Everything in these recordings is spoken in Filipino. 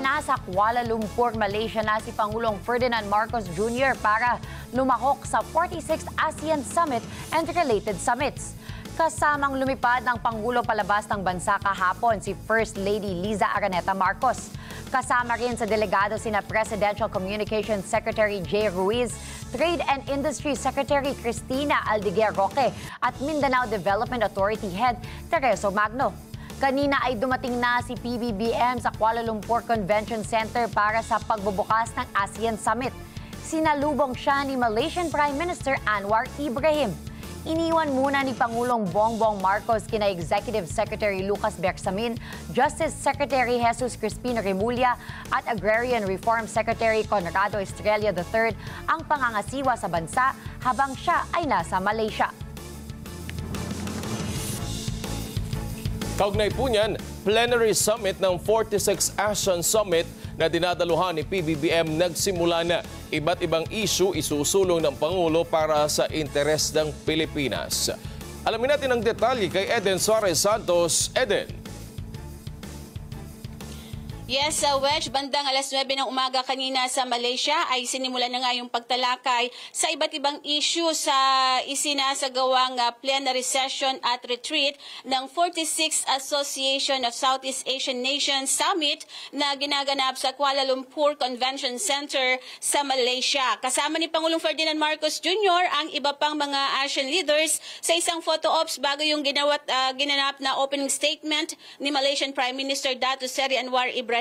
Nasa Kuala Lumpur, Malaysia na si Pangulong Ferdinand Marcos Jr. para lumahok sa 46th ASEAN Summit and related summits. Kasamang lumipad ng Pangulo palabas ng bansa kahapon si First Lady Liza Araneta Marcos. Kasama rin sa delegado sina Presidential Communications Secretary Jay Ruiz, Trade and Industry Secretary Cristina Aldiguer Roque at Mindanao Development Authority Head Tereso Magno. Kanina ay dumating na si PBBM sa Kuala Lumpur Convention Center para sa pagbubukas ng ASEAN Summit. Sinalubong siya ni Malaysian Prime Minister Anwar Ibrahim. Iniwan muna ni Pangulong Bongbong Marcos kina Executive Secretary Lucas Bersamin, Justice Secretary Jesus Crispin Remulla at Agrarian Reform Secretary Conrado Estrella III ang pangangasiwa sa bansa habang siya ay nasa Malaysia. Kaugnay po niyan, plenary summit ng 46th ASEAN Summit na dinadaluhan ni PBBM nagsimula na. Iba't ibang issue isusulong ng Pangulo para sa interes ng Pilipinas. Alamin natin ang detalye kay Eden Suarez Santos. Eden. Yes, Wedge, bandang alas 9 ng umaga kanina sa Malaysia ay sinimulan na nga yung pagtalakay sa iba't ibang issue sa isinasagawang plenary session at retreat ng 46th Association of Southeast Asian Nations Summit na ginaganap sa Kuala Lumpur Convention Center sa Malaysia. Kasama ni Pangulong Ferdinand Marcos Jr. ang iba pang mga Asian leaders sa isang photo ops bago yung ginanap na opening statement ni Malaysian Prime Minister Dato Seri Anwar Ibrahim.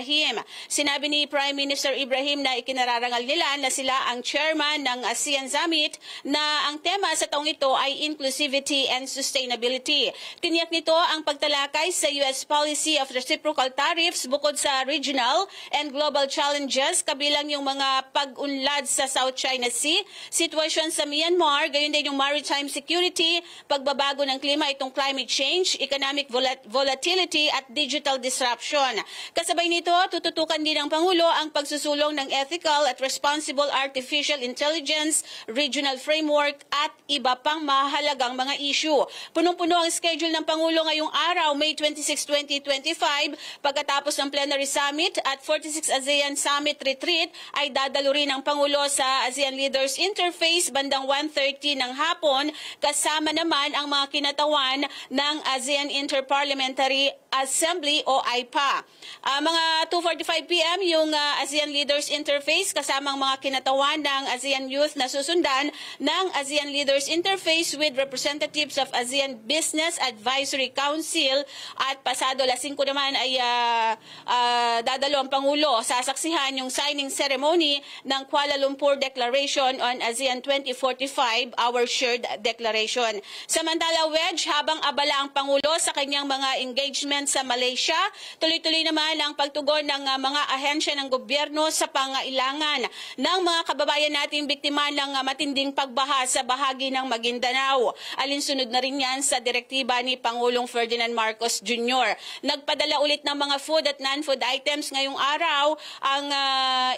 Sinabi ni Prime Minister Ibrahim na ikinararangal nila na sila ang chairman ng ASEAN Summit na ang tema sa taong ito ay inclusivity and sustainability. Tiniyak nito ang pagtalakay sa US policy of reciprocal tariffs bukod sa regional and global challenges kabilang yung mga pag-unlad sa South China Sea, sitwasyon sa Myanmar, gayon din yung maritime security, pagbabago ng klima, itong climate change, economic volatility at digital disruption. Kasabay nito, tututukan din ng Pangulo ang pagsusulong ng ethical at responsible artificial intelligence, regional framework at iba pang mahalagang mga issue. Punong-puno ang schedule ng Pangulo ngayong araw, May 26, 2025, pagkatapos ng plenary summit at 46 ASEAN Summit Retreat ay dadalo rin ang Pangulo sa ASEAN Leaders Interface bandang 1:30 ng hapon, kasama naman ang mga kinatawan ng ASEAN Interparliamentary Assembly o AIPA. Mga 2:45 p.m. yung ASEAN Leaders Interface kasamang mga kinatawan ng ASEAN Youth na susundan ng ASEAN Leaders Interface with representatives of ASEAN Business Advisory Council at pasado alas 5 naman ay dadalo ang Pangulo. Sasaksihan yung signing ceremony ng Kuala Lumpur Declaration on ASEAN 2045, our shared declaration. Samantala, Wedge, habang abala ang Pangulo sa kanyang mga engagement sa Malaysia, tuloy-tuloy naman ang pagtugon ng mga ahensya ng gobyerno sa pangailangan ng mga kababayan nating biktima ng matinding pagbaha sa bahagi ng Maguindanao. Alinsunod na rin yan sa direktiba ni Pangulong Ferdinand Marcos Jr. Nagpadala ulit ng mga food at non-food items ngayong araw ang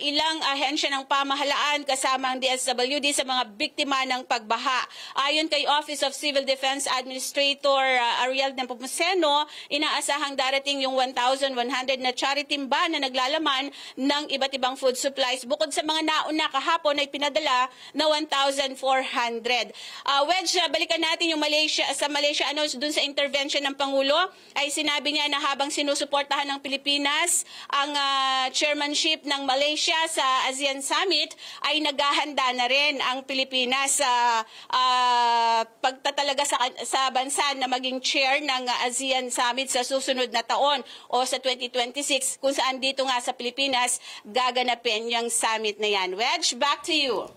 ilang ahensya ng pamahalaan kasama ang DSWD sa mga biktima ng pagbaha. Ayon kay Office of Civil Defense Administrator Ariel Nepomuceno, inaasahang darating yung 1,100 na charity ban na naglalaman ng iba't ibang food supplies. Bukod sa mga nauna kahapon ay pinadala na 1,400. Wedge, balikan natin yung sa Malaysia, dun sa intervention ng Pangulo, ay sinabi niya na habang sinusuportahan ng Pilipinas ang chairmanship ng Malaysia sa ASEAN Summit, ay naghahanda na rin ang Pilipinas sa pagtatalaga sa bansa na maging chair ng ASEAN Summit sa susunod na taon o sa 2026, kung saan dito nga sa Pilipinas gaganapin yung summit na yan. Wedge, back to you.